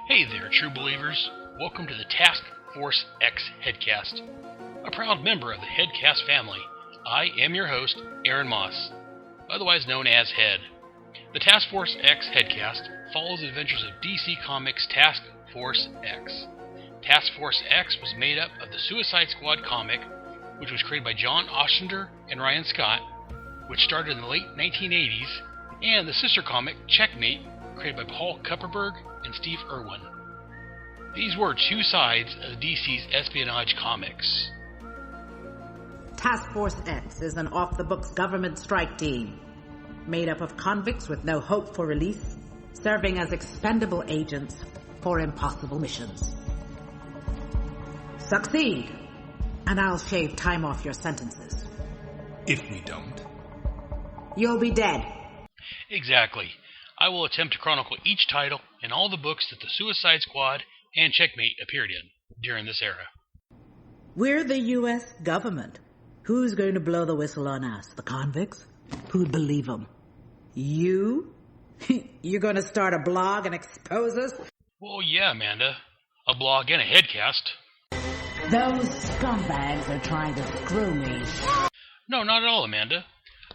Hey there, true believers. Welcome to the Task Force X Headcast. A proud member of the Headcast family, I am your host, Aaron Moss, otherwise known as Head. The Task Force X Headcast follows the adventures of DC Comics' Task Force X. Task Force X was made up of the Suicide Squad comic, which was created by John Ostrander and Ryan Scott, which started in the late 1980s, and the sister comic, Checkmate, created by Paul Kupperberg and Steve Irwin. These were two sides of DC's espionage comics. Task Force X is an off-the-books government strike team, made up of convicts with no hope for release, serving as expendable agents for impossible missions. Succeed, and I'll shave time off your sentences. If we don't, you'll be dead. Exactly. I will attempt to chronicle each title and all the books that the Suicide Squad and Checkmate appeared in during this era. We're the U.S. government. Who's going to blow the whistle on us? The convicts? Who'd believe them? You? You're going to start a blog and expose us? Well, yeah, Amanda. A blog and a headcast. Those scumbags are trying to screw me. No, not at all, Amanda.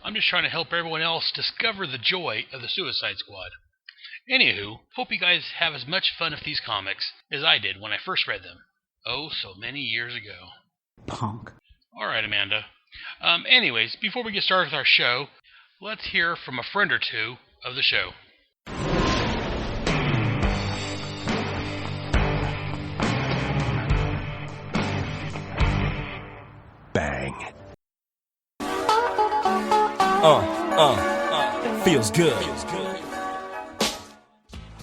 I'm just trying to help everyone else discover the joy of the Suicide Squad. Anywho, hope you guys have as much fun with these comics as I did when I first read them. Oh, so many years ago. Punk. Alright, Amanda. Anyways, before we get started with our show, let's hear from a friend or two of the show. bang. Feels good.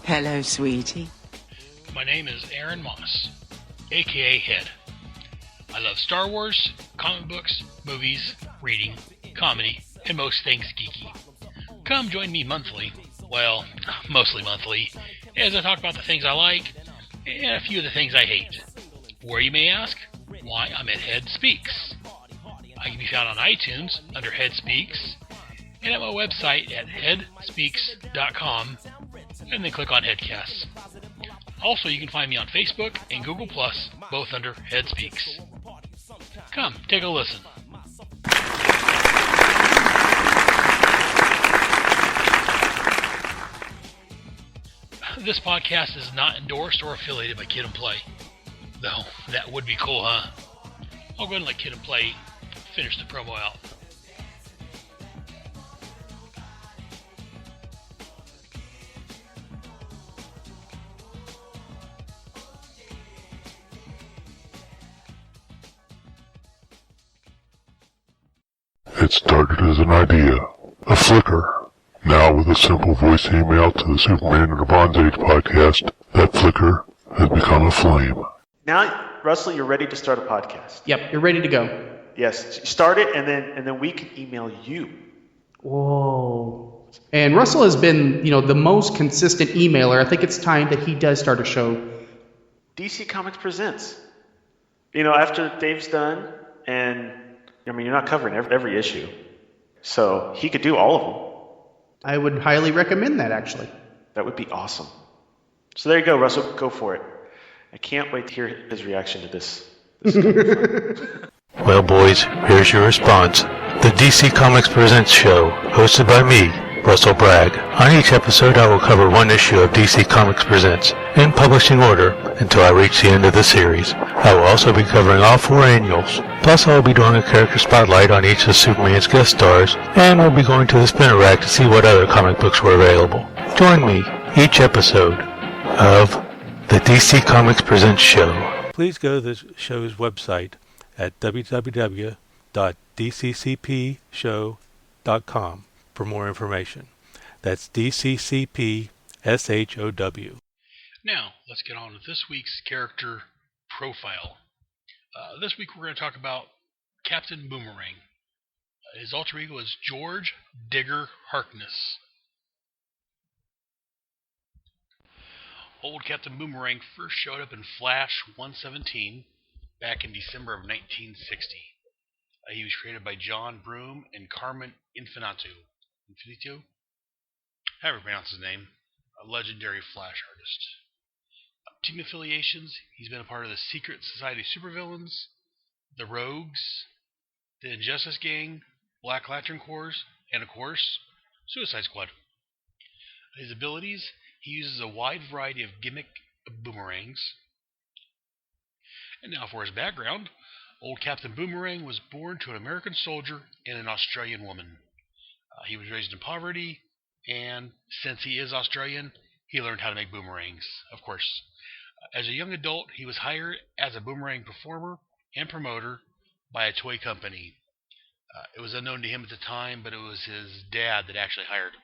Hello, sweetie. My name is Aaron Moss, aka Head. I love Star Wars, comic books, movies, reading, comedy, and most things geeky. Come join me monthly, well, mostly monthly, as I talk about the things I like and a few of the things I hate. Where, you may ask? Why, I'm at Head Speaks. I can be found on iTunes under Head Speaks, and at my website at headspeaks.com, and then click on Headcasts. Also, you can find me on Facebook and Google+, both under Head Speaks. Come, take a listen. This podcast is not endorsed or affiliated by Kid and Play. Though, that would be cool, huh? I'll go ahead and let Kid and Play finish the promo out. It started as an idea, a flicker. Now with a simple voice email to the Superman in the Bronze Age podcast, that flicker has become a flame. Now, Russell, you're ready to start a podcast. Yep, you're ready to go. Yes, start it, and then we can email you. Whoa. And Russell has been, the most consistent emailer. I think it's time that he does start a show. DC Comics Presents. After Dave's done, and you're not covering every issue, so he could do all of them. I would highly recommend that, actually. That would be awesome. So there you go, Russell. Go for it. I can't wait to hear his reaction to this. Well, boys, here's your response. The DC Comics Presents show, hosted by me, Russell Bragg. On each episode, I will cover one issue of DC Comics Presents, in publishing order, until I reach the end of the series. I will also be covering all 4 annuals. Plus, I will be doing a character spotlight on each of Superman's guest stars, and we'll be going to the spinner rack to see what other comic books were available. Join me each episode of the DC Comics Presents show. Please go to the show's website at www.dccpshow.com for more information. That's DCCPSHOW. Now, let's get on with this week's character profile. This week we're going to talk about Captain Boomerang. His alter ego is George Digger Harkness. Old Captain Boomerang first showed up in Flash 117 back in December of 1960. He was created by John Broome and Carmen Infinito? However you pronounce his name. A legendary Flash artist. team affiliations, he's been a part of the Secret Society of Supervillains, the Rogues, the Injustice Gang, Black Lantern Corps, and of course, Suicide Squad. His abilities, he uses a wide variety of gimmick boomerangs. And now for his background, old Captain Boomerang was born to an American soldier and an Australian woman. He was raised in poverty, and since he is Australian, he learned how to make boomerangs, of course. As a young adult, he was hired as a boomerang performer and promoter by a toy company. It was unknown to him at the time, but it was his dad that actually hired him.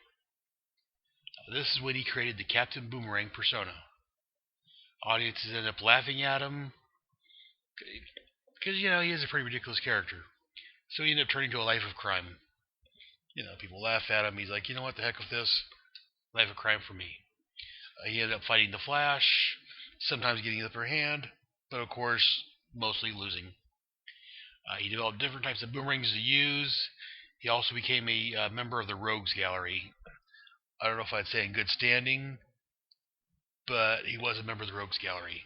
This is when he created the Captain Boomerang persona. Audiences ended up laughing at him, because, he is a pretty ridiculous character. So he ended up turning to a life of crime. People laugh at him. He's like, you know what, the heck with this. Life of crime for me. He ended up fighting the Flash, sometimes getting the upper hand, but of course, mostly losing. He developed different types of boomerangs to use. He also became a member of the Rogues Gallery. I don't know if I'd say in good standing, but he was a member of the Rogues Gallery.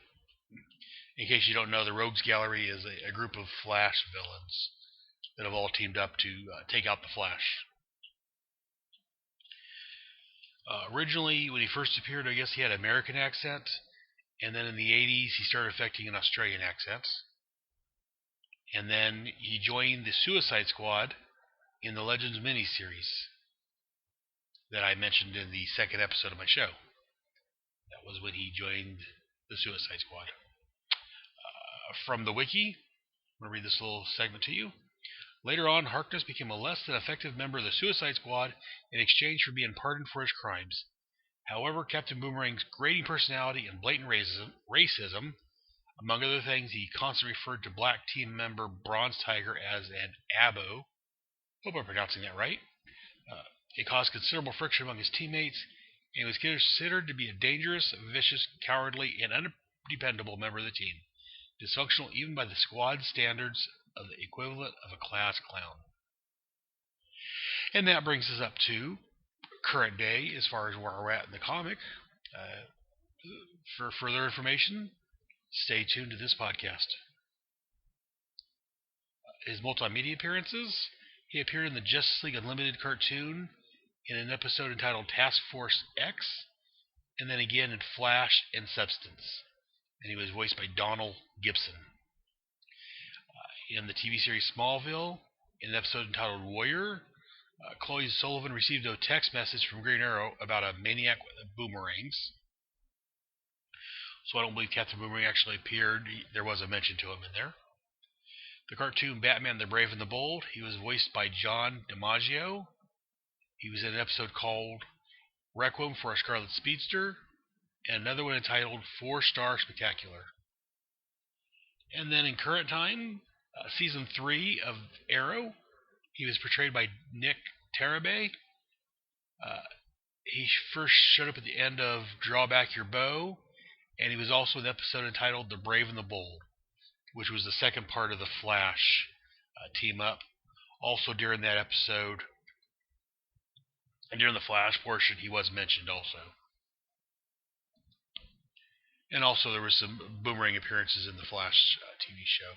In case you don't know, the Rogues Gallery is a group of Flash villains that have all teamed up to take out the Flash. Originally, when he first appeared, I guess he had an American accent, and then in the 80s, he started affecting an Australian accent. And then he joined the Suicide Squad in the Legends miniseries that I mentioned in the second episode of my show. That was when he joined the Suicide Squad. From the wiki, I'm going to read this little segment to you. Later on, Harkness became a less than effective member of the Suicide Squad in exchange for being pardoned for his crimes. However, Captain Boomerang's grating personality and blatant racism, among other things, he constantly referred to black team member Bronze Tiger as an abo. Hope I'm pronouncing that right. It caused considerable friction among his teammates, and was considered to be a dangerous, vicious, cowardly, and undependable member of the team. Dysfunctional even by the squad standards of the equivalent of a class clown. And that brings us up to current day as far as where we're at in the comic. For further information, stay tuned to this podcast. His multimedia appearances, he appeared in the Justice League Unlimited cartoon in an episode entitled Task Force X, and then again in Flash and Substance. And he was voiced by Donald Gibson. In the TV series Smallville, in an episode entitled Warrior, Chloe Sullivan received a text message from Green Arrow about a maniac with boomerangs. So I don't believe Captain Boomerang actually appeared. There was a mention to him in there. The cartoon Batman the Brave and the Bold, he was voiced by John DiMaggio. He was in an episode called Requiem for a Scarlet Speedster, and another one entitled 4-Star Spectacular. And then in current time, Season 3 of Arrow, he was portrayed by Nick Tarabay. He first showed up at the end of Draw Back Your Bow, and he was also in the episode entitled The Brave and the Bold, which was the second part of the Flash team-up. Also during that episode, and during the Flash portion, he was mentioned also. And also there was some Boomerang appearances in the Flash TV show.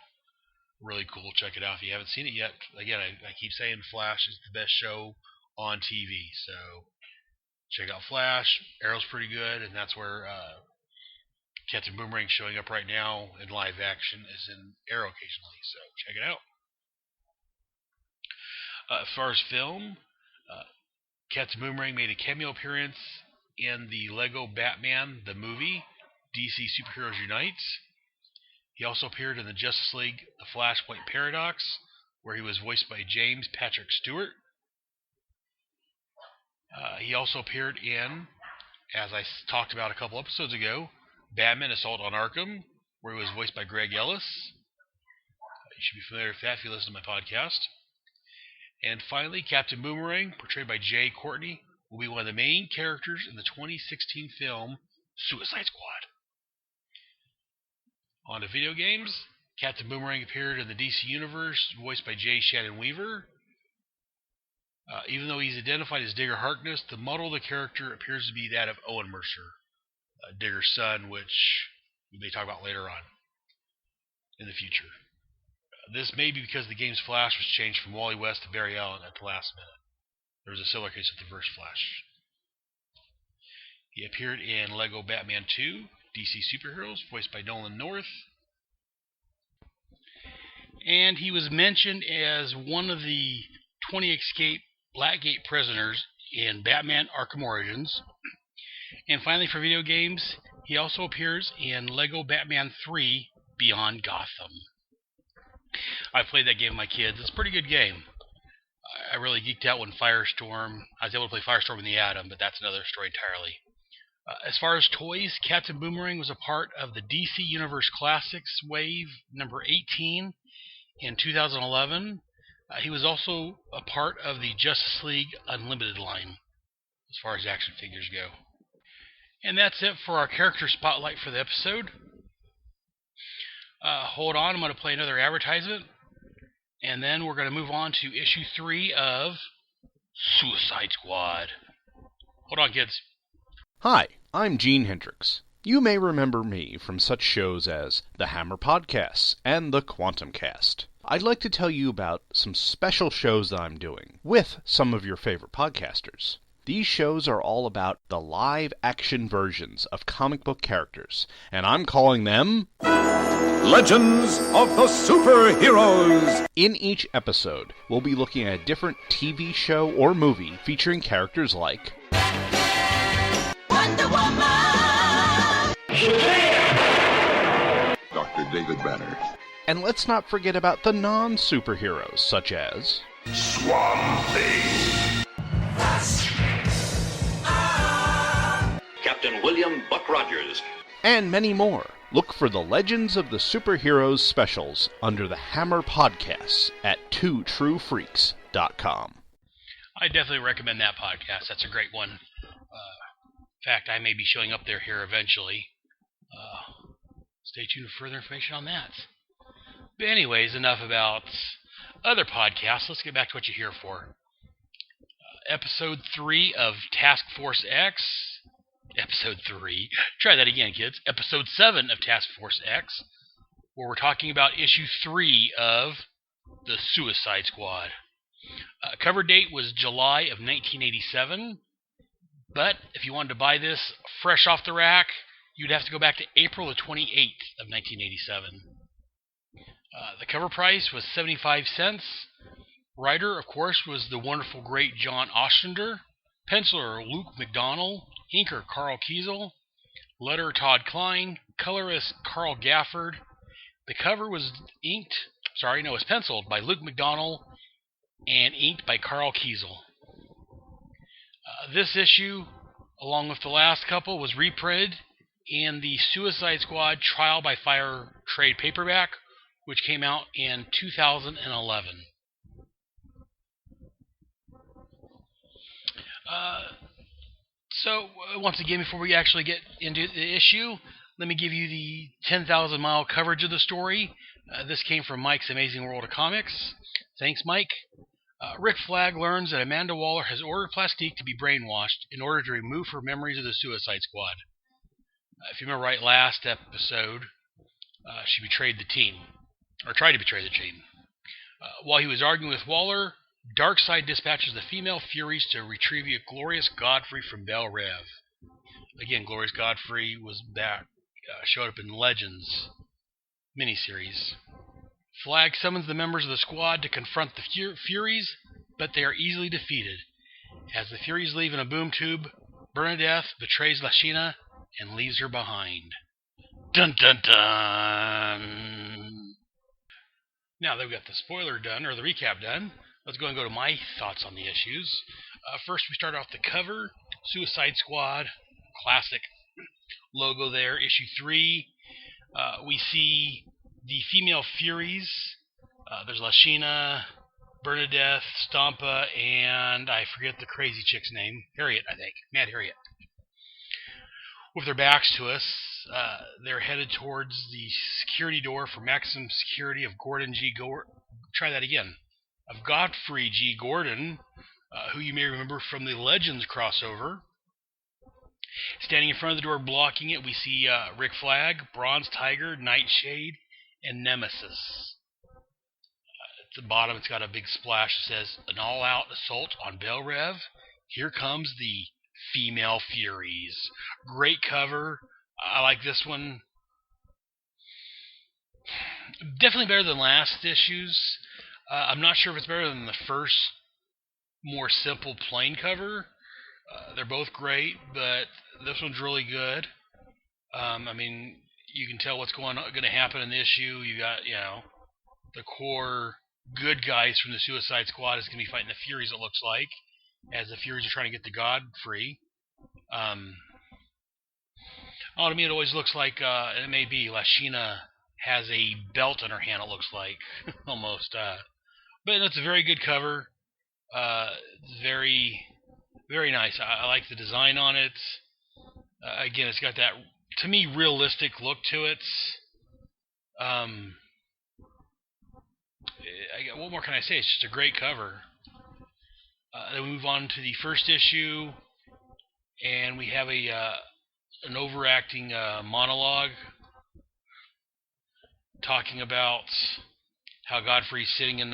Really cool. Check it out if you haven't seen it yet. Again, I keep saying Flash is the best show on TV. So check out Flash. Arrow's pretty good, and that's where Captain Boomerang showing up right now in live action is in Arrow occasionally. So check it out. As far as film, Captain Boomerang made a cameo appearance in the Lego Batman, the movie, DC Superheroes Unites. He also appeared in the Justice League The Flashpoint Paradox, where he was voiced by James Patrick Stewart. He also appeared in, as I talked about a couple episodes ago, Batman Assault on Arkham, where he was voiced by Greg Ellis. You should be familiar with that if you listen to my podcast. And finally, Captain Boomerang, portrayed by Jay Courtney, will be one of the main characters in the 2016 film Suicide Squad. On to video games, Captain Boomerang appeared in the DC Universe, voiced by J. Shannon Weaver. Even though he's identified as Digger Harkness, the model of the character appears to be that of Owen Mercer, Digger's son, which we may talk about later on in the future. This may be because the game's Flash was changed from Wally West to Barry Allen at the last minute. There was a similar case with the first Flash. He appeared in Lego Batman 2, DC Superheroes, voiced by Nolan North. And he was mentioned as one of the 20 escaped Blackgate prisoners in Batman Arkham Origins. And finally, for video games, he also appears in Lego Batman 3 Beyond Gotham. I played that game with my kids. It's a pretty good game. I really geeked out when Firestorm... I was able to play Firestorm in the Atom, but that's another story entirely. As far as toys, Captain Boomerang was a part of the DC Universe Classics Wave number 18 in 2011. He was also a part of the Justice League Unlimited line, as far as action figures go. And that's it for our character spotlight for the episode. Hold on, I'm going to play another advertisement, and then we're going to move on to issue 3 of Suicide Squad. Hold on, kids. Hi, I'm Gene Hendrix. You may remember me from such shows as the Hammer Podcasts and the Quantum Cast. I'd like to tell you about some special shows that I'm doing with some of your favorite podcasters. These shows are all about the live-action versions of comic book characters, and I'm calling them... Legends of the Superheroes! In each episode, we'll be looking at a different TV show or movie featuring characters like... Wonder Woman! Dr. David Banner. And let's not forget about the non-superheroes, such as... Swamp Thing. Captain William Buck Rogers. And many more. Look for the Legends of the Superheroes specials under the Hammer Podcasts at twotruefreaks.com. I definitely recommend that podcast. That's a great one. In fact, I may be showing up there here eventually. Stay tuned for further information on that. But anyways, enough about other podcasts. Let's get back to what you're here for. Episode 3 of Task Force X. Episode 3. Try that again, kids. Episode 7 of Task Force X, where we're talking about issue 3 of The Suicide Squad. Cover date was July of 1987, but if you wanted to buy this fresh off the rack, you'd have to go back to April the 28th of 1987. The cover price was 75 cents. Writer, of course, was the wonderful, great John Ostrander. Penciler, Luke McDonnell. Inker, Carl Kiesel. Letterer, Todd Klein. Colorist, Carl Gafford. The cover was was penciled by Luke McDonnell and inked by Carl Kiesel. This issue, along with the last couple, was reprinted in the Suicide Squad Trial by Fire trade paperback, which came out in 2011. Once again, before we actually get into the issue, let me give you the 10,000-mile coverage of the story. This came from Mike's Amazing World of Comics. Thanks, Mike. Rick Flag learns that Amanda Waller has ordered Plastique to be brainwashed in order to remove her memories of the Suicide Squad. If you remember right, last episode, she betrayed the team, or tried to betray the team. While he was arguing with Waller, Darkseid dispatches the Female Furies to retrieve Glorious Godfrey from Belle Rev. Again, Glorious Godfrey was back, showed up in Legends miniseries. Flag summons the members of the squad to confront the Furies, but they are easily defeated. As the Furies leave in a boom tube, Bernadette betrays Lashina and leaves her behind. Dun dun dun! Now that we've got the spoiler done, or the recap done, let's go and go to my thoughts on the issues. First, we start off the cover. Suicide Squad, classic logo there. Issue 3. We see the Female Furies. There's Lashina, Bernadette, Stampa, and I forget the crazy chick's name. Harriet, I think. Mad Harriet. With their backs to us, they're headed towards the security door for maximum security of Gordon G. Of Godfrey G. Gordon, who you may remember from the Legends crossover. Standing in front of the door blocking it, we see Rick Flag, Bronze Tiger, Nightshade, and Nemesis. At the bottom, it's got a big splash that says, "An all-out assault on Bell Rev. Here comes the Female Furies." Great cover. I like this one. Definitely better than last issues. I'm not sure if it's better than the first, more simple, plain cover. They're both great, but this one's really good. I mean, you can tell what's going to happen in the issue. You got, the core good guys from the Suicide Squad is going to be fighting the Furies, it looks like, as the Furies are trying to get the Godfrey. To me, it always looks like, it may be, Lashina has a belt in her hand, it looks like, almost. But it's a very good cover. Very, very nice. I like the design on it. Again, it's got that, to me, realistic look to it. What more can I say? It's just a great cover. Then we move on to the first issue, and we have an overacting monologue talking about how Godfrey's sitting in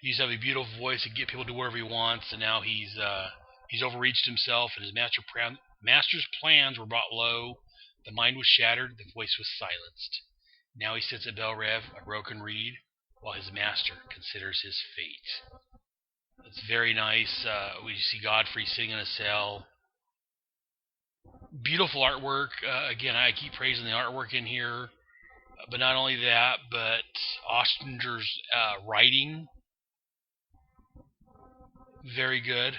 he used to have a beautiful voice and get people to do whatever he wants, and now he's overreached himself, and his master's plans were brought low. The mind was shattered, the voice was silenced. Now he sits at Bell Rev, a broken reed, while his master considers his fate. It's very nice. We see Godfrey sitting in a cell. Beautiful artwork. Again, I keep praising the artwork in here. But not only that, but Ostinger's writing. Very good.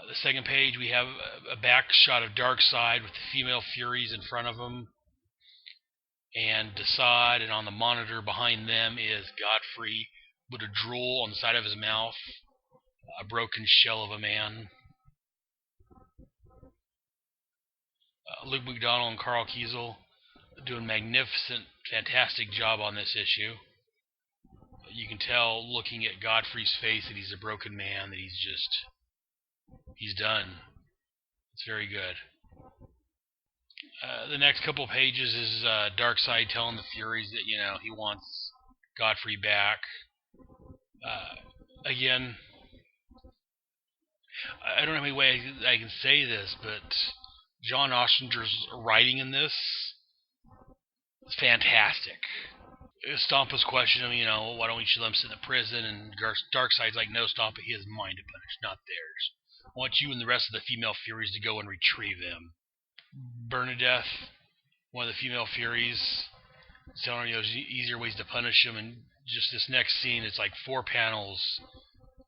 The second page, we have a back shot of Darkseid with the Female Furies in front of him, and Desaad, and on the monitor behind them is Godfrey with a drool on the side of his mouth, a broken shell of a man. Luke McDonnell and Carl Kiesel doing a magnificent, fantastic job on this issue. You can tell, looking at Godfrey's face, that he's a broken man, that he's done. It's very good. The next couple of pages is Darkseid telling the Furies that, he wants Godfrey back. Again, I don't know how many ways I can say this, but John Ostinger's writing in this is fantastic. Stompa's questioning him, why don't we let him sit in the prison? And Darkseid's like, no, Stampa, he has mine to punish, not theirs. I want you and the rest of the Female Furies to go and retrieve them. Bernadette, one of the Female Furies, telling her there's easier ways to punish him. And just this next scene, it's like 4 panels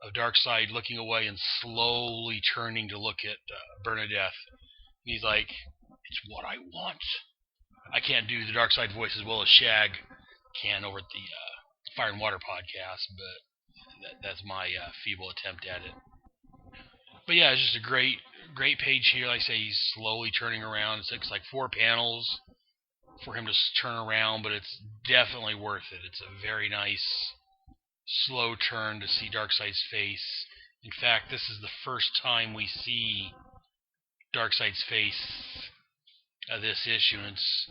of Darkseid looking away and slowly turning to look at Bernadette. And he's like, it's what I want. I can't do the Darkseid voice as well as Shag can over at the Fire and Water podcast, but that's my feeble attempt at it. But yeah, it's just a great page here. Like I say, he's slowly turning around. It takes like 4 panels for him to turn around, but it's definitely worth it. It's a very nice, slow turn to see Darkseid's face. In fact, this is the first time we see Darkseid's face of this issue. And it's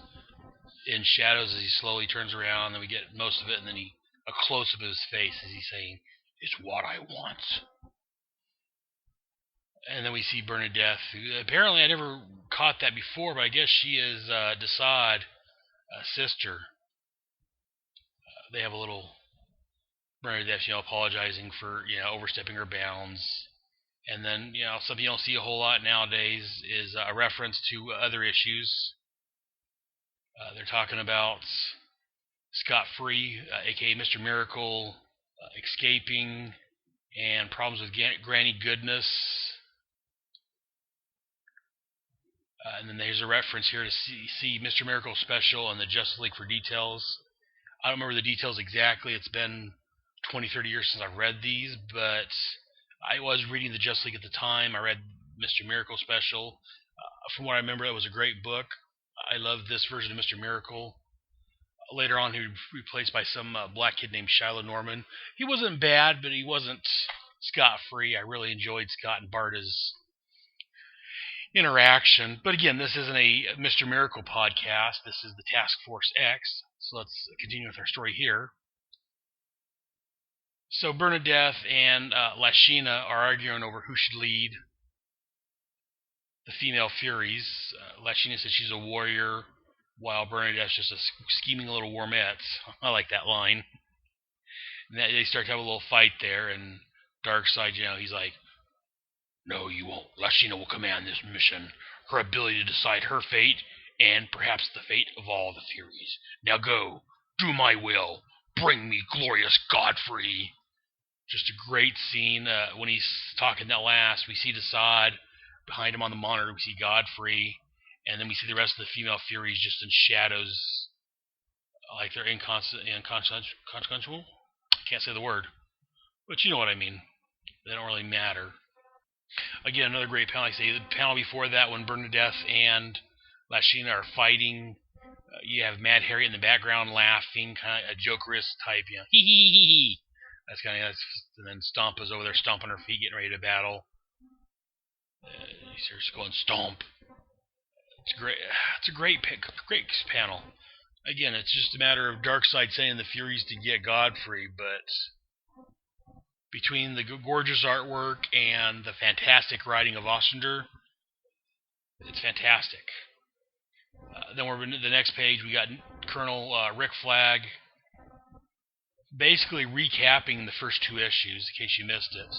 in shadows as he slowly turns around, then we get most of it, and then a close-up of his face as he's saying, it's what I want. And then we see Bernadette, who apparently I never caught that before, but I guess she is Desaad's sister. They have a little Bernadette, apologizing for, overstepping her bounds. And then, something you don't see a whole lot nowadays is a reference to other issues. They're talking about Scott Free, a.k.a. Mr. Miracle, escaping, and problems with Granny Goodness. And then there's a reference here to see Mr. Miracle special and the Justice League for details. I don't remember the details exactly. It's been 20, 30 years since I've read these, but I was reading the Justice League at the time. I read Mr. Miracle special. From what I remember, it was a great book. I love this version of Mr. Miracle. Later on, he was replaced by some black kid named Shiloh Norman. He wasn't bad, but he wasn't Scott Free. I really enjoyed Scott and Barta's interaction. But again, this isn't a Mr. Miracle podcast. This is the Task Force X. So let's continue with our story here. So Bernadette and Lashina are arguing over who should lead the Female Furies. Lashina says she's a warrior, while Bernadette's just a scheming little wormette. I like that line. And they start to have a little fight there, and Darkseid, he's like, "No, you won't. Lashina will command this mission. Her ability to decide her fate, and perhaps the fate of all the Furies. Now go, do my will. Bring me Gloroius Godfrey." Just a great scene. When he's talking that last, we see Desaad. Behind him on the monitor, we see Godfrey. And then we see the rest of the Female Furies just in shadows. Like they're inconsequential? I can't say the word. But you know what I mean. They don't really matter. Again, another great panel. Like I say, the panel before that, when Bernadette and Lashina are fighting, you have Mad Harriet in the background laughing, kind of a Jokerist type, hee hee hee hee. That's kind of, and then Stomp is over there stomping her feet, getting ready to battle. You see her just going stomp. It's great. It's a great panel. Again, it's just a matter of Darkseid sending the Furies to get Godfrey, but between the gorgeous artwork and the fantastic writing of Ostrander, it's fantastic. Then we're in the next page. We got Colonel Rick Flag basically recapping the first two issues, in case you missed it.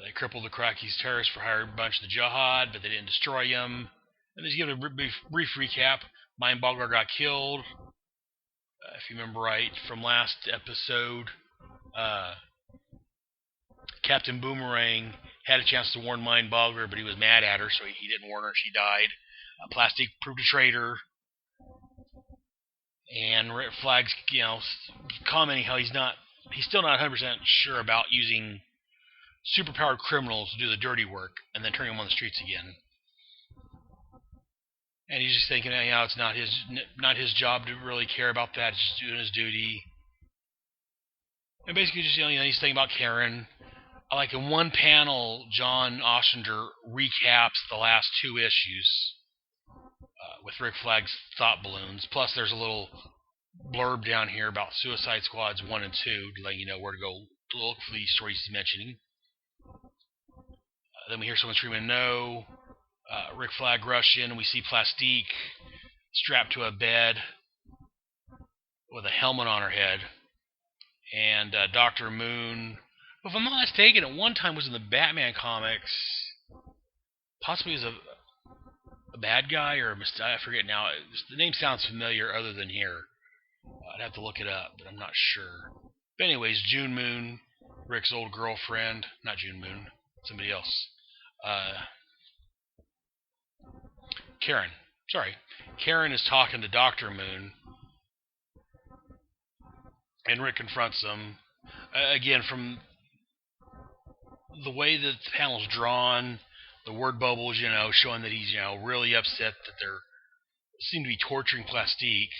They crippled the Krakis terrorists for hire bunch of the Jihad, but they didn't destroy him. And just give a brief recap. Mindboggler got killed. If you remember right from last episode, Captain Boomerang had a chance to warn Mindboggler, but he was mad at her, so he didn't warn her. She died. Plastic proved a traitor. And Red Flag's, commenting how he's still not 100% sure about using superpowered criminals to do the dirty work and then turning them on the streets again. And he's just thinking, it's not his job to really care about that. It's just doing his duty. And basically, just he's thinking about Karen. Like in one panel, John Ostrander recaps the last two issues with Rick Flag's thought balloons. Plus, there's a little blurb down here about Suicide Squads 1 and 2 to let you know where to go to look for these stories he's mentioning. Then we hear someone screaming, "No!" Rick Flag rush in, and we see Plastique strapped to a bed with a helmet on her head. And Dr. Moon, if I'm not mistaken, at one time was in the Batman comics. Possibly as a bad guy or I forget now. The name sounds familiar other than here. I'd have to look it up, but I'm not sure. But anyways, June Moon, Rick's old girlfriend. Not June Moon. Somebody else. Karen. Sorry. Karen is talking to Dr. Moon. And Rick confronts them. Again, from the way that the panel's drawn, the word bubbles, showing that he's, really upset that they're seem to be torturing Plastique.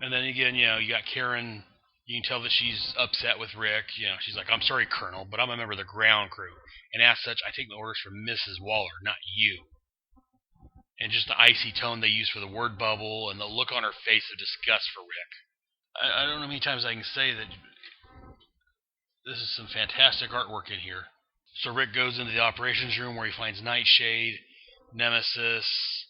And then again, you got Karen. You can tell that she's upset with Rick. She's like, "I'm sorry, Colonel, but I'm a member of the ground crew. And as such, I take the orders from Mrs. Waller, not you." And just the icy tone they use for the word bubble and the look on her face of disgust for Rick. I don't know how many times I can say that this is some fantastic artwork in here. So Rick goes into the operations room where he finds Nightshade, Nemesis,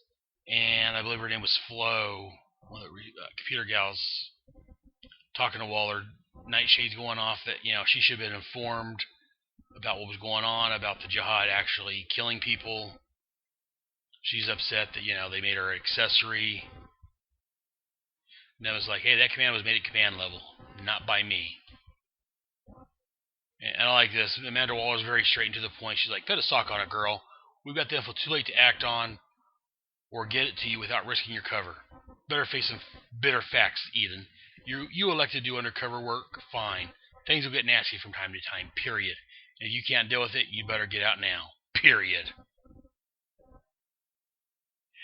and I believe her name was Flo, one of the computer gals, talking to Waller. Nightshade's going off that, she should have been informed about what was going on, about the Jihad actually killing people. She's upset that, they made her an accessory. And I was like, hey, that command was made at command level, not by me. And I like this. Amanda Waller's very straight and to the point. She's like, put a sock on it, girl. We've got the info too late to act on or get it to you without risking your cover. Better face some bitter facts, Eden. You elected to do undercover work, fine. Things will get nasty from time to time, period. And if you can't deal with it, you better get out now, period.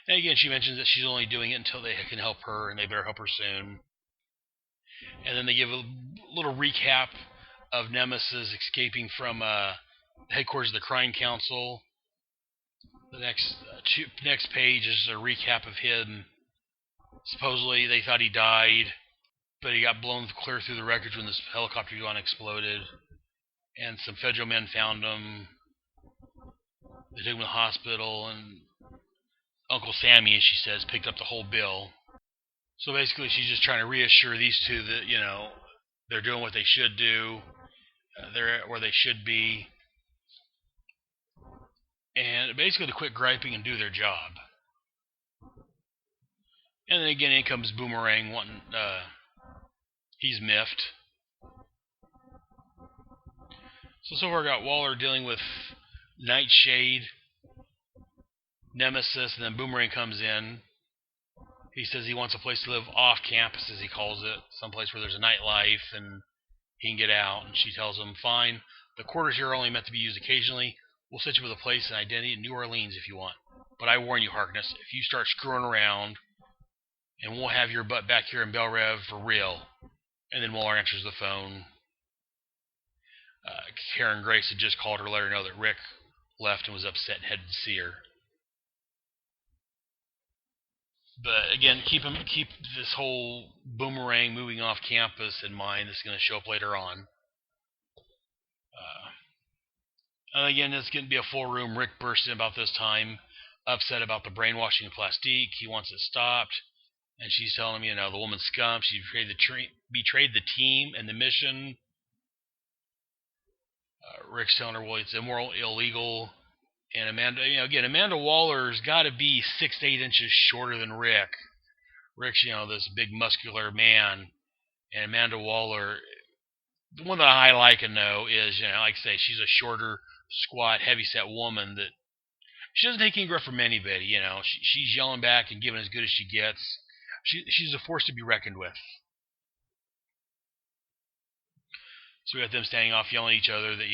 And again, she mentions that she's only doing it until they can help her, and they better help her soon. And then they give a little recap of Nemesis escaping from headquarters of the Crime Council. The next page is a recap of him. Supposedly, they thought he died, but he got blown clear through the wreckage when this helicopter gun exploded. And some federal men found him. They took him to the hospital, and Uncle Sammy, as she says, picked up the whole bill. So basically, she's just trying to reassure these two that, they're doing what they should do. They're where they should be. And basically to quit griping and do their job. And then again, in comes Boomerang wanting, he's miffed. So far I got Waller dealing with Nightshade, Nemesis, and then Boomerang comes in. He says he wants a place to live off campus, as he calls it, someplace where there's a nightlife and he can get out. And she tells him, fine, the quarters here are only meant to be used occasionally. We'll set you with a place and identity in New Orleans if you want. But I warn you, Harkness, if you start screwing around, and we'll have your butt back here in Belle Rev for real. And then Waller answers the phone. Karen Grace had just called her to let her know that Rick left and was upset and headed to see her. But again, keep this whole Boomerang moving off campus in mind. This is going to show up later on. And again, it's going to be a full room. Rick bursts in about this time, upset about the brainwashing of Plastique. He wants it stopped. And she's telling him, the woman's scum. She betrayed the team and the mission. Rick's telling her, well, it's immoral, illegal. And Amanda Waller's got to be 6 to 8 inches shorter than Rick. Rick's, this big muscular man. And Amanda Waller, the one that I like and know is, like I say, she's a shorter, squat, heavyset woman that she doesn't take any grief from anybody. She's yelling back and giving as good as she gets. She's a force to be reckoned with. So we got them standing off yelling at each other that,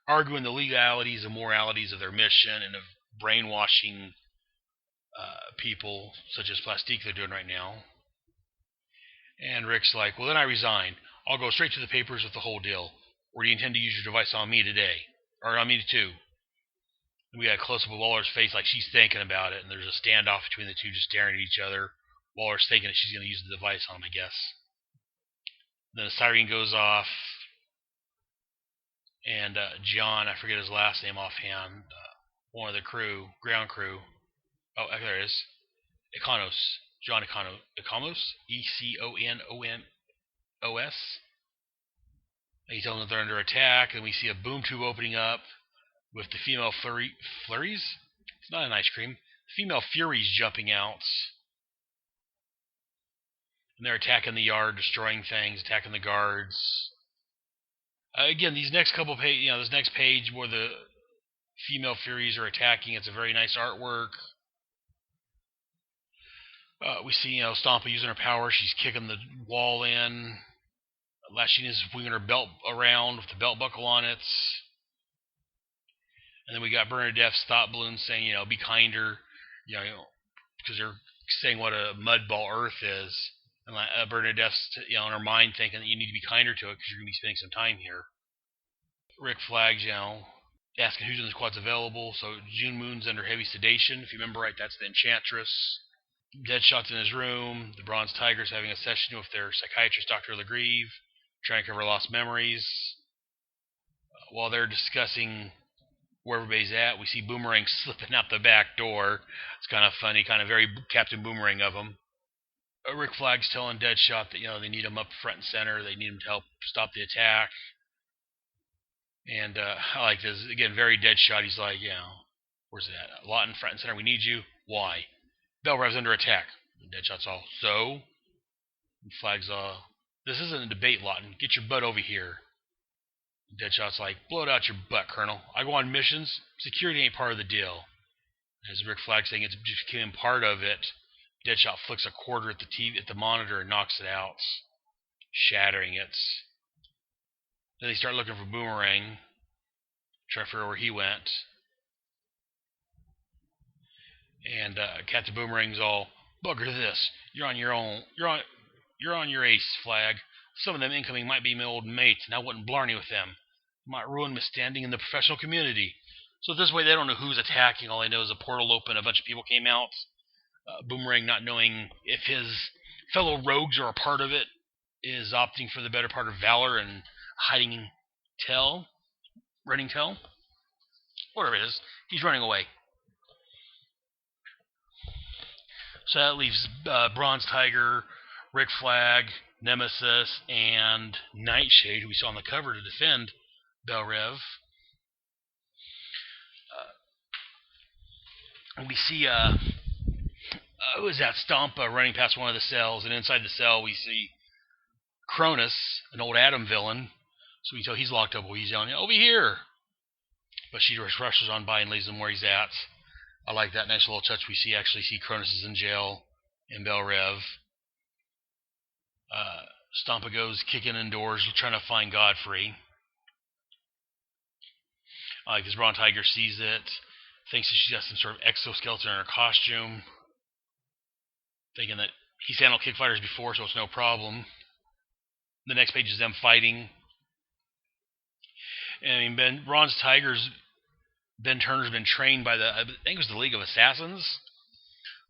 arguing the legalities and moralities of their mission and of brainwashing people such as Plastique they're doing right now. And Rick's like, well, then I resign. I'll go straight to the papers with the whole deal. Or do you intend to use your device on me today? Or on me too? And we got a close-up of Waller's face like she's thinking about it, and there's a standoff between the two just staring at each other. Waller's thinking that she's going to use the device on him, I guess. Then a siren goes off, and John, I forget his last name offhand, one of the ground crew. Oh, there it is. Econos. John Econos? E-C-O-N-O-N-O-S. He tells them that they're under attack, and we see a boom tube opening up with the Female Furies? It's not an ice cream. Female Furies jumping out. And they're attacking the yard, destroying things, attacking the guards. Again, these next couple pages, this next page where the Female Furies are attacking, it's a very nice artwork. We see, Stompa using her power. She's kicking the wall in, lashing his swinging her belt around with the belt buckle on it. And then we got Bernadette's thought balloon saying, be kinder, because they're saying what a mudball Earth is. And Bernadette's, in her mind thinking that you need to be kinder to it because you're going to be spending some time here. Rick flags, asking who's in the squad's available. So June Moon's under heavy sedation. If you remember right, that's the Enchantress. Deadshot's in his room. The Bronze Tiger's having a session with their psychiatrist, Dr. Legreve, trying to cover lost memories. While they're discussing where everybody's at, we see Boomerang slipping out the back door. It's kind of funny, kind of very Captain Boomerang of him. Rick Flag's telling Deadshot that, they need him up front and center. They need him to help stop the attack. And I like this. Again, very Deadshot. He's like, where's it at? Lawton, front and center. We need you. Why? Belle Rev's under attack. And Deadshot's all, so? And Flag's all, this isn't a debate, Lawton. Get your butt over here. And Deadshot's like, blow it out your butt, Colonel. I go on missions. Security ain't part of the deal. As Rick Flag's saying it's just became part of it, Deadshot flicks a quarter at the monitor and knocks it out, shattering it. Then they start looking for Boomerang, trying to figure out where he went. And Captain Boomerang's all, bugger this. You're on your own. You're on your ace, Flag. Some of them incoming might be my old mates, and I wouldn't blarney with them. Might ruin my standing in the professional community. So this way they don't know who's attacking. All they know is a portal opened, a bunch of people came out. Boomerang, not knowing if his fellow rogues are a part of it, is opting for the better part of valor and running tail. Whatever it is, he's running away. So that leaves Bronze Tiger, Rick Flag, Nemesis, and Nightshade, who we saw on the cover to defend Bel Rev. We see who is that? Stompa running past one of the cells, and inside the cell we see Cronus, an old Adam villain. So we tell he's locked up. He's yelling, "Over here!" But she just rushes on by and leaves him where he's at. I like that nice little touch. We actually see Cronus is in jail in Bel Rev. Stompa goes kicking indoors, trying to find Godfrey. I like this. Bronze Tiger sees it, thinks that she's got some sort of exoskeleton in her costume, thinking that he's handled kick fighters before, so it's no problem. The next page is them fighting. And I mean, Bronze Tiger's Ben Turner's been trained by I think it was the League of Assassins,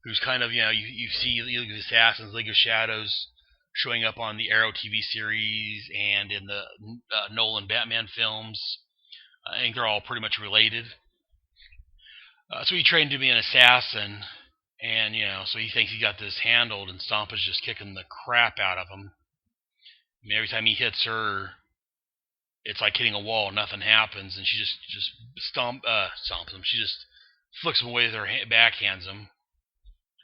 who's kind of, you see the League of Assassins, League of Shadows showing up on the Arrow TV series and in the Nolan Batman films. I think they're all pretty much related. So he trained to be an assassin, and, so he thinks he got this handled, and Stompa's just kicking the crap out of him. I mean, every time he hits her, it's like hitting a wall. Nothing happens, and she just stomps him. She just flicks him away with her backhands him,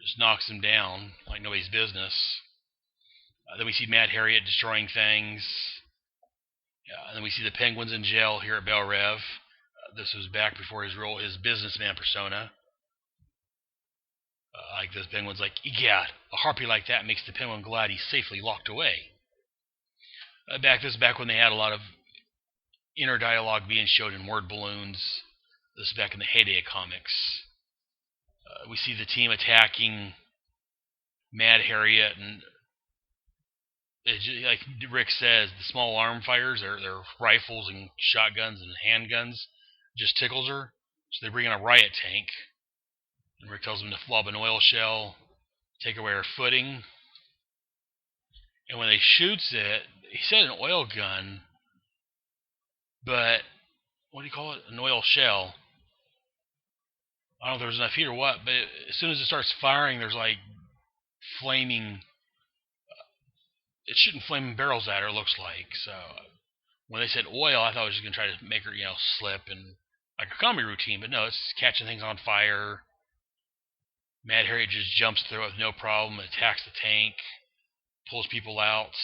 just knocks him down like nobody's business. Then we see Mad Harriet destroying things. And then we see the Penguins in jail here at Bel Rev. This was back before his businessman persona. Like this Penguin's like, "Egad, a harpy like that makes the Penguin glad he's safely locked away." This is back when they had a lot of inner dialogue being showed in word balloons. This is back in the heyday of comics. We see the team attacking Mad Harriet, and like Rick says, the small arm fighters, their rifles and shotguns and handguns, just tickles her. So they bring in a riot tank, and Rick tells them to lob an oil shell, take away her footing. And when they shoots it, he said an oil gun, but what do you call it? An oil shell. I don't know if there was enough heat or what, but as soon as it starts firing, there's like flaming. It's shooting flaming barrels at her, looks like. So when they said oil, I thought it was just going to try to make her, slip and like a comedy routine, but no, it's catching things on fire. Mad Harriet just jumps through it with no problem, attacks the tank, pulls people out.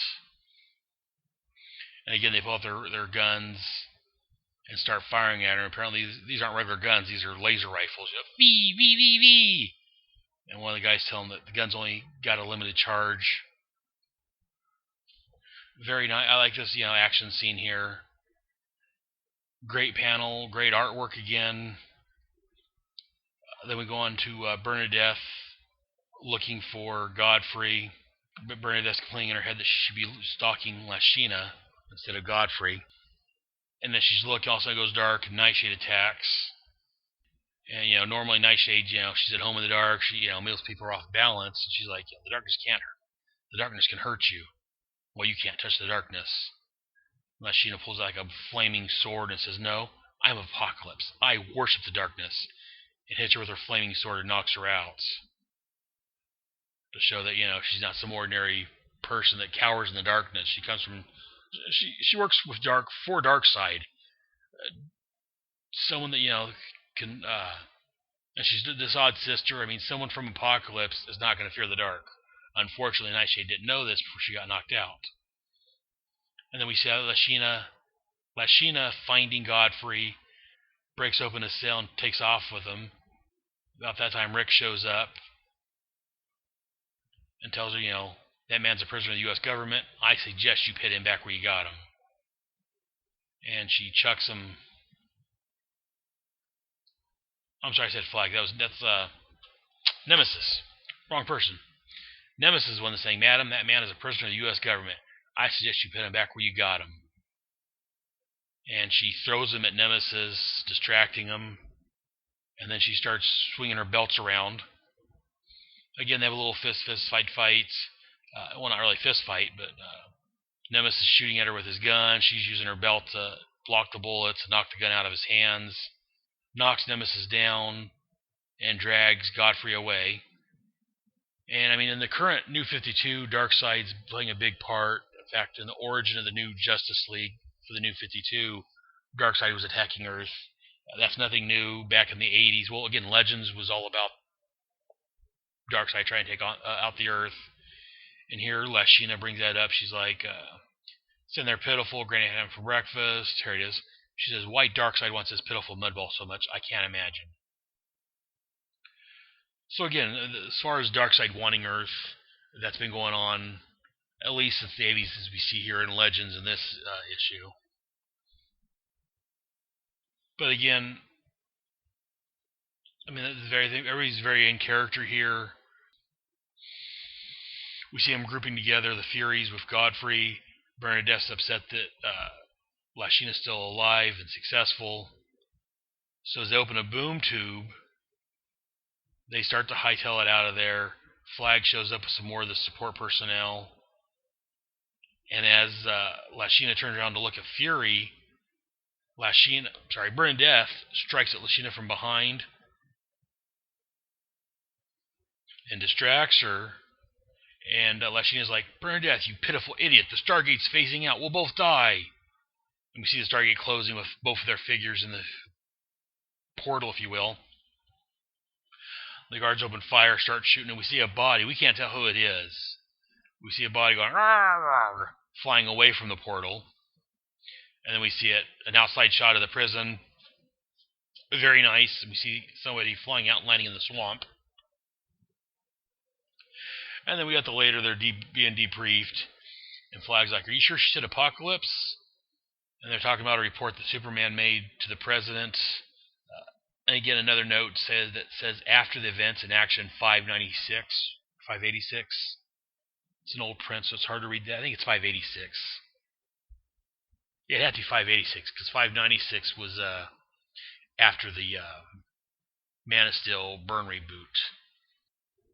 And again, they pull out their guns and start firing at her. Apparently, these aren't regular guns; these are laser rifles. Vee, vee, vee, vee. And one of the guys tell them that the gun's only got a limited charge. Very nice. I like this, action scene here. Great panel, great artwork again. Then we go on to Bernadette looking for Godfrey. But Bernadette's complaining in her head that she should be stalking Lashina instead of Godfrey. And then she's looking, also it goes dark, and Nightshade attacks. And, normally Nightshade, she's at home in the dark, she, mills people are off balance, and she's like, the darkness can't hurt. The darkness can hurt you. Well, you can't touch the darkness. Lashina pulls out like a flaming sword and says, "No, I'm Apocalypse. I worship the darkness." It hits her with her flaming sword and knocks her out. To show that, she's not some ordinary person that cowers in the darkness. She comes from... She works with for Darkseid. Someone that, can... and she's this odd sister. I mean, someone from Apocalypse is not going to fear the dark. Unfortunately, Nightshade didn't know this before she got knocked out. And then we see Lashina finding Godfrey, breaks open his cell and takes off with him. About that time, Rick shows up and tells her, that man's a prisoner of the U.S. government. I suggest you pit him back where you got him. And she chucks him. I'm sorry, I said Flag. That's Nemesis. Wrong person. Nemesis is the one that's saying, "Madam, that man is a prisoner of the U.S. government. I suggest you put him back where you got him." and she throws them at Nemesis, distracting him, and then she starts swinging her belts around. Again, they have a little fist fight. Well, not really fist fight, but Nemesis is shooting at her with his gun. She's using her belt to block the bullets and knock the gun out of his hands. Knocks Nemesis down and drags Godfrey away. And, I mean, in the current New 52, Darkseid's playing a big part. In fact, in the origin of the new Justice League for the New 52, Darkseid was attacking Earth. That's nothing new. Back in the 80s, well, again, Legends was all about Darkseid trying to take out the Earth. And here, Lashina brings that up. She's like, sitting there pitiful, Granny had him for breakfast. Here it is. She says, why Darkseid wants this pitiful mudball so much, I can't imagine. So again, as far as Darkseid wanting Earth, that's been going on at least since the 80s, as we see here in Legends in this issue. But again, I mean, everybody's very in character here. We see them grouping together the Furies with Godfrey. Bernadette's upset that Lashina's still alive and successful. So as they open a boom tube, they start to hightail it out of there. Flag shows up with some more of the support personnel. And as Lashina turns around to look at Fury, Bernadette strikes at Lashina from behind and distracts her. And Lashina's like, Bernadette, you pitiful idiot, the Stargate's phasing out, we'll both die. And we see the Stargate closing with both of their figures in the portal, if you will. The guards open fire, start shooting, and we see a body. We can't tell who it is. We see a body going, rawr, rawr, flying away from the portal. And then we see an outside shot of the prison. Very nice. We see somebody flying out and landing in the swamp. And then we got later, they're being debriefed. And Flag's like, are you sure she said apocalypse? And they're talking about a report that Superman made to the president. And again, another note says after the events in Action 586. It's an old print, so it's hard to read that. I think it's 586. Yeah, it had to be 586, because 596 was after the Man of Steel Burn reboot.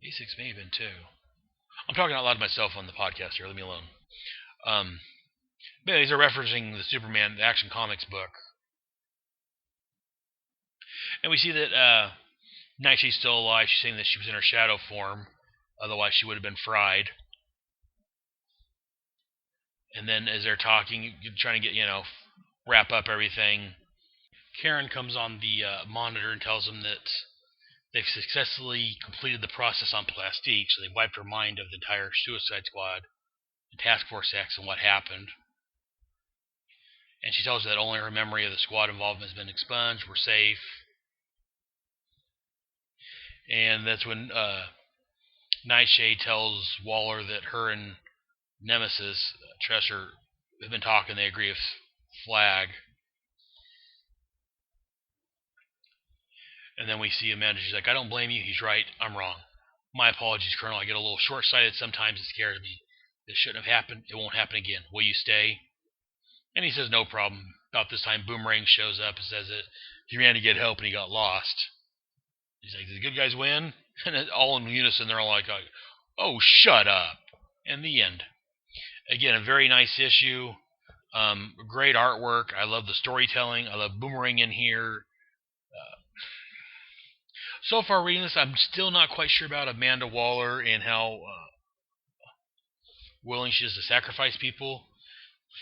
86 may have been too. I'm talking out loud to myself on the podcast here. Leave me alone. But these are referencing the Superman the Action Comics book. And we see that Nightshade's still alive. She's saying that she was in her shadow form. Otherwise, she would have been fried. And then as they're talking, trying to get, wrap up everything, Karen comes on the monitor and tells them that they've successfully completed the process on Plastique, so they've wiped her mind of the entire Suicide Squad and Task Force X and what happened. And she tells her that only her memory of the squad involvement has been expunged. We're safe. And that's when Nightshade tells Waller that her and Nemesis, Tresor, have been talking. They agree with Flag. And then we see Amanda. She's like, I don't blame you. He's right. I'm wrong. My apologies, Colonel. I get a little short-sighted sometimes. It scares me. This shouldn't have happened. It won't happen again. Will you stay? And he says, no problem. About this time, Boomerang shows up and says that he ran to get help and he got lost. He's like, did the good guys win? And all in unison, they're all like, oh, shut up. And the end. Again, a very nice issue. Great artwork. I love the storytelling. I love Boomerang in here. So far reading this, I'm still not quite sure about Amanda Waller and how willing she is to sacrifice people.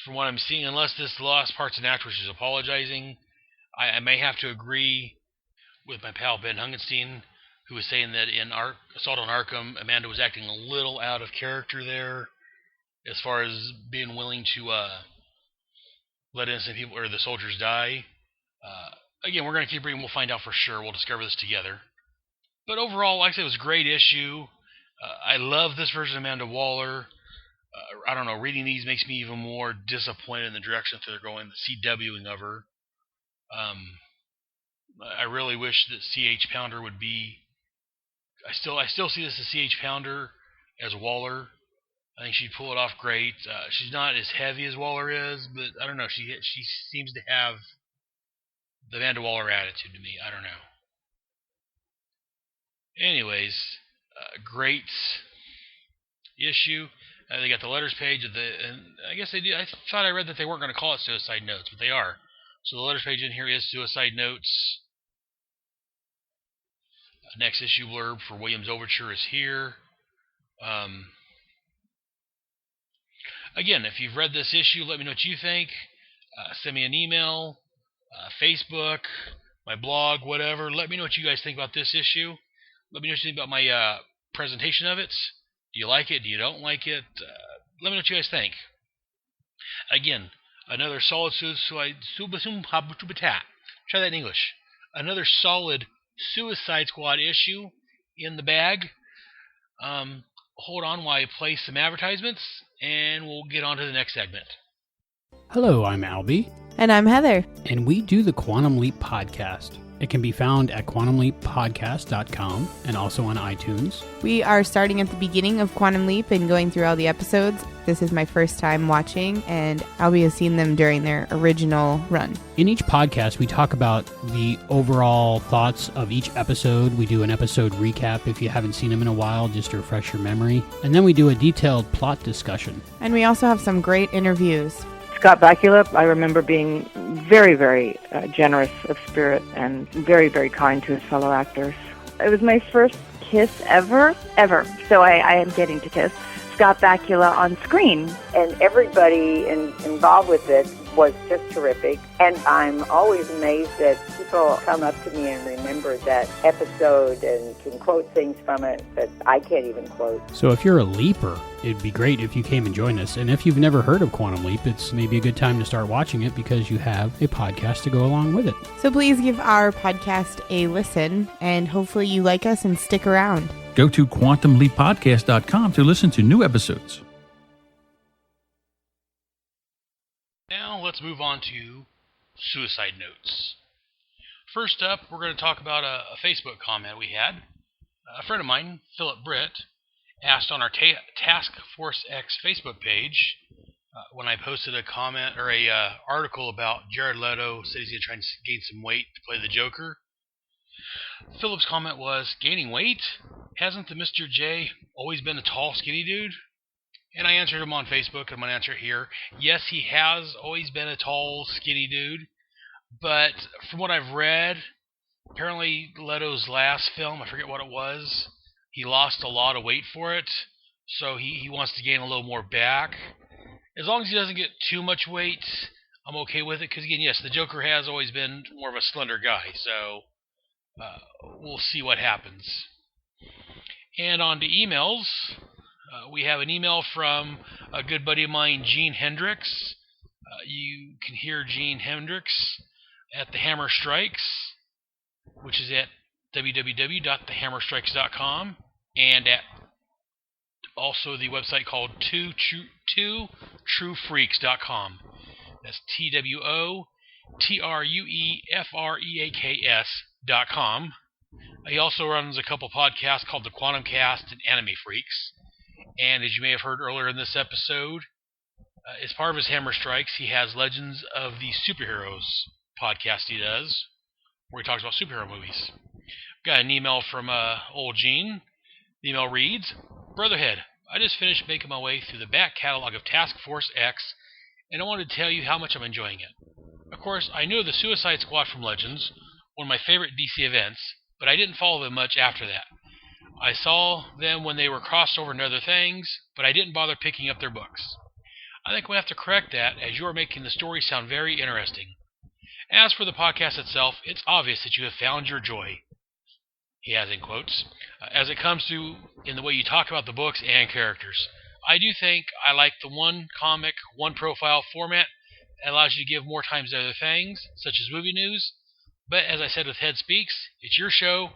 From what I'm seeing, unless this last part's an act where she's apologizing, I may have to agree with my pal Ben Hungenstein, who was saying that in Assault on Arkham, Amanda was acting a little out of character there, as far as being willing to let innocent people or the soldiers die. Again, we're going to keep reading. We'll find out for sure. We'll discover this together. But overall, like I said, it was a great issue. I love this version of Amanda Waller. I don't know, reading these makes me even more disappointed in the direction that they're going, the CWing of her. I really wish that C.H. Pounder would be... I still see this as C.H. Pounder as Waller. I think she'd pull it off great. She's not as heavy as Waller is, but I don't know. She seems to have the Amanda Waller attitude to me. I don't know. Anyways, great issue. They got the letters page and I guess they do. I thought I read that they weren't going to call it Suicide Notes, but they are. So the letters page in here is Suicide Notes. Next issue blurb for Williams Overture is here. Again, if you've read this issue, let me know what you think. Send me an email, Facebook, my blog, whatever. Let me know what you guys think about this issue. Let me know what you think about my presentation of it. Do you like it? Do you don't like it? Let me know what you guys think. Again, another solid Suicide Try that in English. Another solid Suicide Squad issue in the bag. Hold on while I play some advertisements, and we'll get on to the next segment. Hello, I'm Albie. And I'm Heather. And we do the Quantum Leap Podcast. It can be found at quantumleappodcast.com and also on iTunes. We are starting at the beginning of Quantum Leap and going through all the episodes. This is my first time watching, and Albie has seen them during their original run. In each podcast, we talk about the overall thoughts of each episode. We do an episode recap if you haven't seen them in a while, just to refresh your memory. And then we do a detailed plot discussion. And we also have some great interviews. Scott Bakula, I remember being very, very generous of spirit and very, very kind to his fellow actors. It was my first kiss ever. So I am getting to kiss Scott Bakula on screen. And everybody involved with it was just terrific. And I'm always amazed that people come up to me and remember that episode and can quote things from it that I can't even quote. So if you're a leaper, it'd be great if you came and joined us. And if you've never heard of Quantum Leap, it's maybe a good time to start watching it because you have a podcast to go along with it. So please give our podcast a listen, and hopefully you like us and stick around. Go to quantumleappodcast.com to listen to new episodes. Now let's move on to Suicide Notes. First up, we're going to talk about a Facebook comment we had. A friend of mine, Philip Britt, asked on our Task Force X Facebook page when I posted a comment or a article about Jared Leto said he's going to try and gain some weight to play the Joker. Philip's comment was, gaining weight? Hasn't the Mr. J always been a tall, skinny dude? And I answered him on Facebook, and I'm going to answer it here. Yes, he has always been a tall, skinny dude. But from what I've read, apparently Leto's last film, I forget what it was, he lost a lot of weight for it. So he wants to gain a little more back. As long as he doesn't get too much weight, I'm okay with it. Because again, yes, the Joker has always been more of a slender guy. So we'll see what happens. And on to emails. We have an email from a good buddy of mine, Gene Hendrix. You can hear Gene Hendrix at The Hammer Strikes, which is at www.thehammerstrikes.com, and at also the website called 2truefreaks.com. That's TWOTRUEFREAKS.com. He also runs a couple podcasts called The Quantum Cast and Anime Freaks. And as you may have heard earlier in this episode, as part of his Hammer Strikes, he has Legends of the Superheroes podcast he does, where he talks about superhero movies. Got an email from old Gene. The email reads, Brotherhead, I just finished making my way through the back catalog of Task Force X, and I wanted to tell you how much I'm enjoying it. Of course, I knew the Suicide Squad from Legends, one of my favorite DC events, but I didn't follow them much after that. I saw them when they were crossed over into other things, but I didn't bother picking up their books. I think we have to correct that, as you are making the story sound very interesting. As for the podcast itself, it's obvious that you have found your joy, he has in quotes, as it comes to in the way you talk about the books and characters. I do think I like the one comic, one profile format that allows you to give more time to other things, such as movie news, but as I said with Head Speaks, it's your show,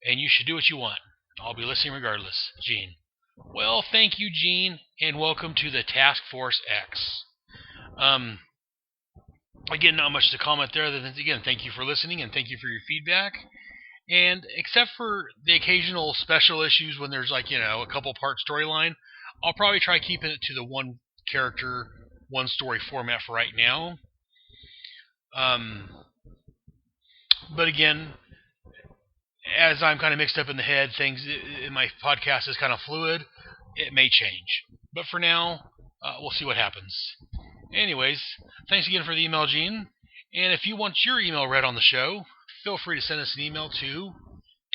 and you should do what you want. I'll be listening regardless. Gene. Well, thank you, Gene, and welcome to the Task Force X. Again, not much to comment there. Again, thank you for listening, and thank you for your feedback. And except for the occasional special issues when there's a couple part storyline, I'll probably try keeping it to the one character, one story format for right now. But again, as I'm kind of mixed up in the head, things in my podcast is kind of fluid. It may change. But for now, we'll see what happens. Anyways, thanks again for the email, Gene. And if you want your email read on the show, feel free to send us an email to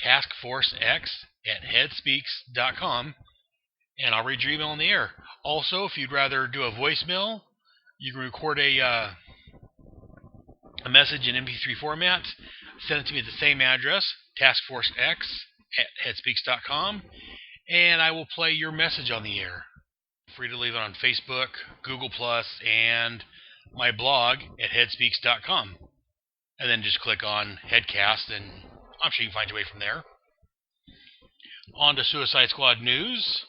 taskforcex@headspeaks.com, and I'll read your email on the air. Also, if you'd rather do a voicemail, you can record a message in MP3 format, send it to me at the same address, taskforcex@headspeaks.com, and I will play your message on the air. Free to leave it on Facebook, Google+, and my blog at headspeaks.com. And then just click on Headcast, and I'm sure you can find your way from there. On to Suicide Squad news.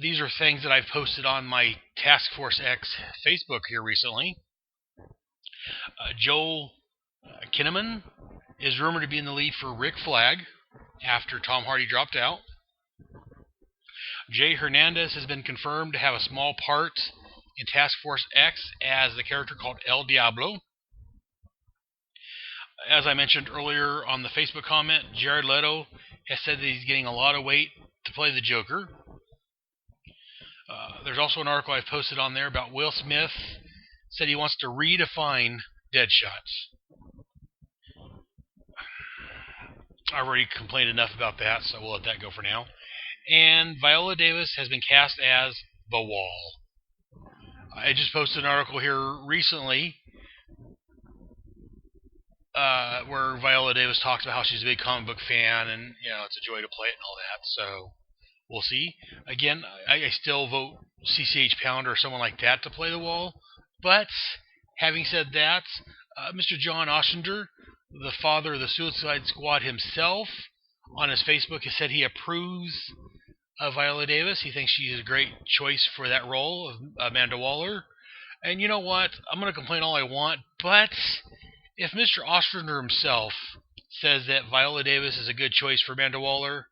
These are things that I've posted on my Task Force X Facebook here recently. Joel Kinnaman is rumored to be in the lead for Rick Flag after Tom Hardy dropped out. Jay Hernandez has been confirmed to have a small part in Task Force X as the character called El Diablo. As I mentioned earlier on the Facebook comment, Jared Leto has said that he's getting a lot of weight to play the Joker. There's also an article I've posted on there about Will Smith said he wants to redefine Deadshot. I've already complained enough about that, so we'll let that go for now. And Viola Davis has been cast as The Wall. I just posted an article here recently where Viola Davis talks about how she's a big comic book fan and, it's a joy to play it and all that. So we'll see. Again, I still vote CCH Pounder or someone like that to play The Wall. But having said that, Mr. John Ostrander, the father of the Suicide Squad himself, on his Facebook has said he approves of Viola Davis. He thinks she is a great choice for that role of Amanda Waller. And you know what? I'm going to complain all I want, but if Mr. Ostrander himself says that Viola Davis is a good choice for Amanda Waller,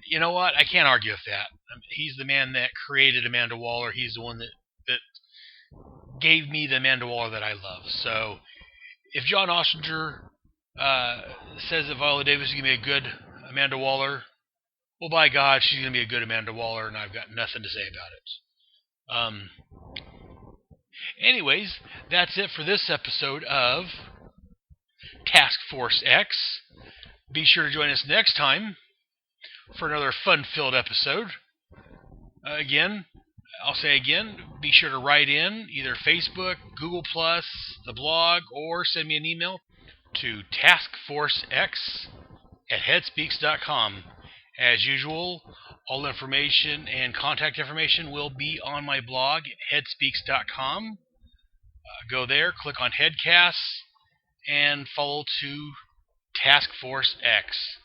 you know what? I can't argue with that. He's the man that created Amanda Waller. He's the one that gave me the Amanda Waller that I love. So if John Ostrander says that Viola Davis is going to be a good Amanda Waller, well, by God, she's going to be a good Amanda Waller, and I've got nothing to say about it. Anyways, that's it for this episode of Task Force X. Be sure to join us next time for another fun-filled episode. I'll say again, be sure to write in either Facebook, Google+, the blog, or send me an email to taskforcex@headspeaks.com. As usual, all information and contact information will be on my blog at headspeaks.com. Go there, click on Headcasts, and follow to Task Force X.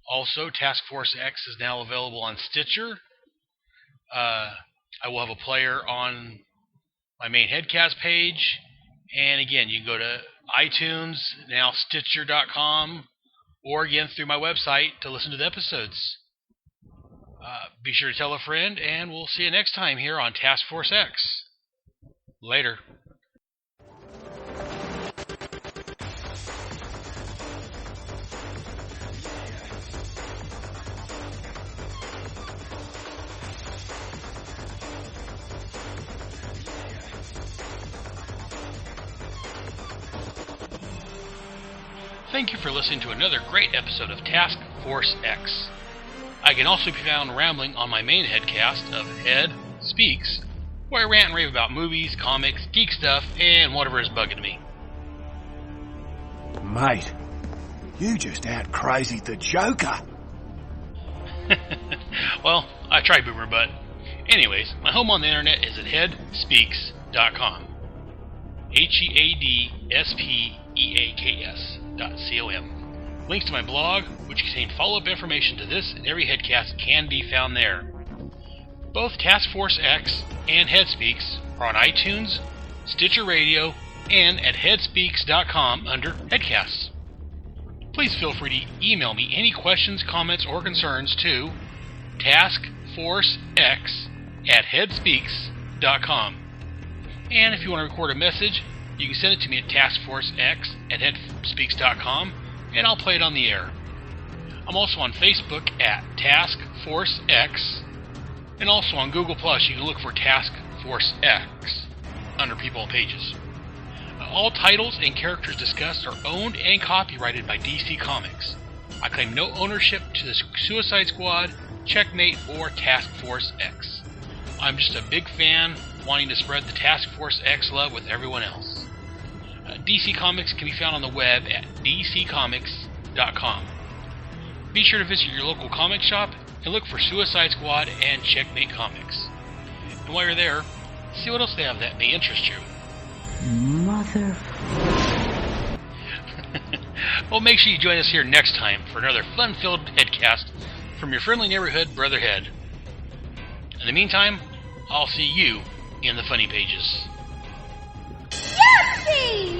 Also, Task Force X is now available on Stitcher. I will have a player on my main Headcast page. And again, you can go to iTunes, now Stitcher.com, or again through my website to listen to the episodes. Be sure to tell a friend, and we'll see you next time here on Task Force X. Later. Thank you for listening to another great episode of Task Force X. I can also be found rambling on my main headcast of Head Speaks, where I rant and rave about movies, comics, geek stuff, and whatever is bugging me. Mate, you just out-crazied the Joker. Well, I tried, Boomer, but anyways, my home on the internet is at headspeaks.com. HEADSPEAKS.com. Links to my blog, which contain follow-up information to this and every headcast, can be found there. Both Task Force X and Headspeaks are on iTunes, Stitcher Radio, and at headspeaks.com under Headcasts. Please feel free to email me any questions, comments, or concerns to taskforcex at headspeaks.com. And if you want to record a message, you can send it to me at taskforcex at headspeaks.com, and I'll play it on the air. I'm also on Facebook at TaskForceX, and also on Google+, you can look for Task Force X under People and Pages. All titles and characters discussed are owned and copyrighted by DC Comics. I claim no ownership to the Suicide Squad, Checkmate, or Task Force X. I'm just a big fan wanting to spread the Task Force X love with everyone else. DC Comics can be found on the web at dccomics.com. Be sure to visit your local comic shop and look for Suicide Squad and Checkmate Comics. And while you're there, see what else they have that may interest you. Mother... Well, make sure you join us here next time for another fun-filled headcast from your friendly neighborhood Brotherhead. In the meantime, I'll see you in the funny pages. Yippee!